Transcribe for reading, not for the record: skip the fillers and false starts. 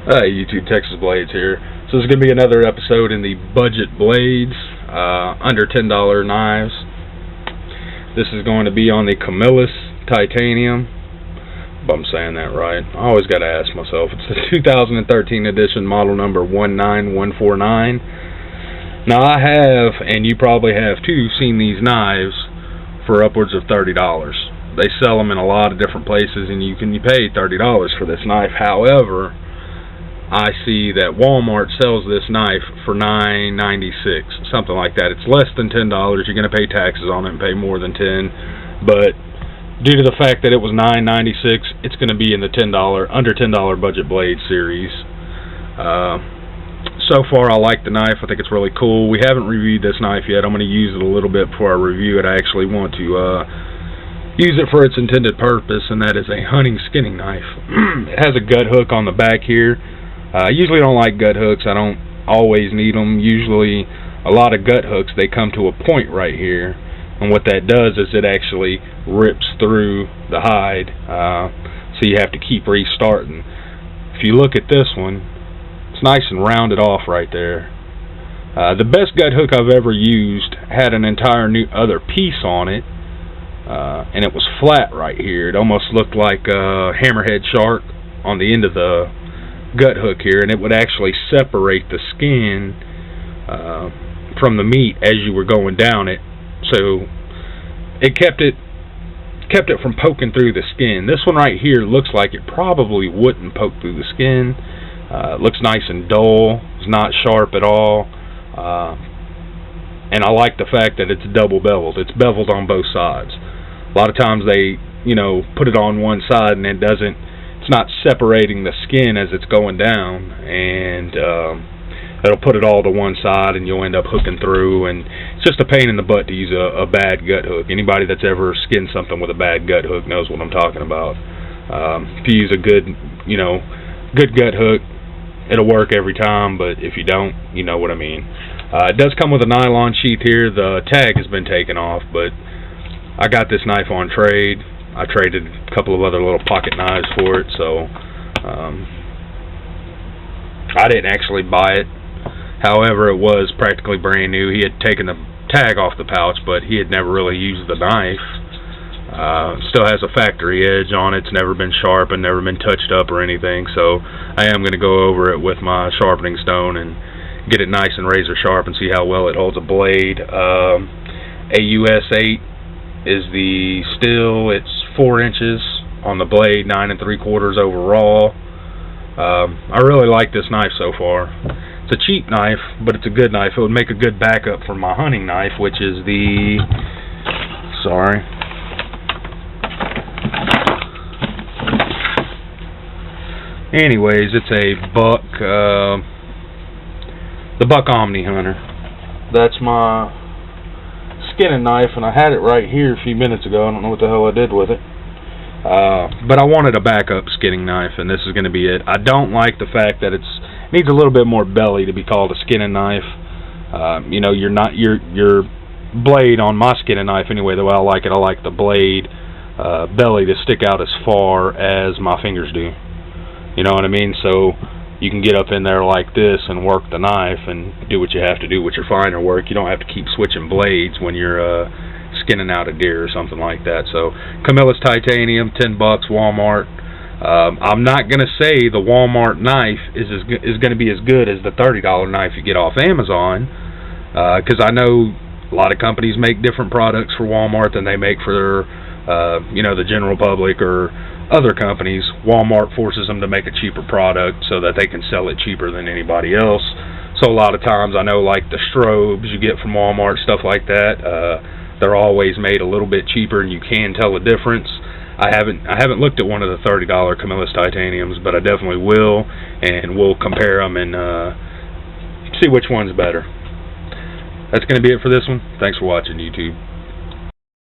YouTube, Texas Blades here. So this is going to be another episode in the budget blades, under $10 knives. This is going to be on the Camillus titanium. If I'm saying that right. I always got to ask myself. It's the 2013 edition, model number 19149. Now I have, and you probably have too, seen these knives for upwards of $30. They sell them in a lot of different places, and you pay $30 for this knife. However, I see that Walmart sells this knife for $9.96, something like that. It's less than $10. You're going to pay taxes on it and pay more than $10. But due to the fact that it was $9.96, it's going to be in the under $10 budget blade series. So far, I like the knife. I think it's really cool. We haven't reviewed this knife yet. I'm going to use it a little bit before I review it. I actually want to use it for its intended purpose, and that is a hunting skinning knife. It has a gut hook on the back here. I usually don't like gut hooks. I don't always need them. Usually, a lot of gut hooks, they come to a point right here, and what that does is it actually rips through the hide, so you have to keep restarting. If you look at this one, it's nice and rounded off right there. The best gut hook I've ever used had an entire new other piece on it, and it was flat right here. It almost looked like a hammerhead shark on the end of the gut hook here, and it would actually separate the skin from the meat as you were going down it, so it kept it from poking through the skin. This one right here looks like it probably wouldn't poke through the skin. It looks nice and dull. It's not sharp at all, and I like the fact that it's double beveled. It's beveled on both sides. A lot of times they put it on one side and it's not separating the skin as it's going down, and it'll put it all to one side, and you'll end up hooking through, and it's just a pain in the butt to use a bad gut hook. Anybody that's ever skinned something with a bad gut hook knows what I'm talking about. If you use a good gut hook, it'll work every time, but if you don't, you know what I mean. It does come with a nylon sheath here. The tag has been taken off, but I got this knife on trade. I traded a couple of other little pocket knives for it, so I didn't actually buy it. However, it was practically brand new. He had taken the tag off the pouch, but he had never really used the knife. Still has a factory edge on it. It's never been sharpened, never been touched up or anything, so I am going to go over it with my sharpening stone and get it nice and razor sharp and see how well it holds a blade. A US 8 is the steel. It's 4 inches on the blade, 9 3/4 overall. I really like this knife so far. It's a cheap knife, but it's a good knife. It would make a good backup for my hunting knife, which is the anyways, it's a Buck, the Buck Omni Hunter. That's my skinning knife, and I had it right here a few minutes ago. I don't know what the hell I did with it, but I wanted a backup skinning knife, and this is going to be it. I don't like the fact that it needs a little bit more belly to be called a skinning knife. Your blade on my skinning knife anyway, the way I like it, I like the blade belly to stick out as far as my fingers do. You know what I mean? So you can get up in there like this and work the knife and do what you have to do with your finer work. You don't have to keep switching blades when you're skinning out a deer or something like that. So Camillus titanium, $10, Walmart. I'm not going to say the Walmart knife is going to be as good as the $30 knife you get off Amazon, because I know a lot of companies make different products for Walmart than they make for the general public or other companies. Walmart forces them to make a cheaper product so that they can sell it cheaper than anybody else. So a lot of times, I know, like the strobes you get from Walmart, stuff like that, they're always made a little bit cheaper, and you can tell the difference. I haven't looked at one of the $30 Camillus titaniums, but I definitely will, and we'll compare them and see which one's better. That's going to be it for this one. Thanks for watching, YouTube.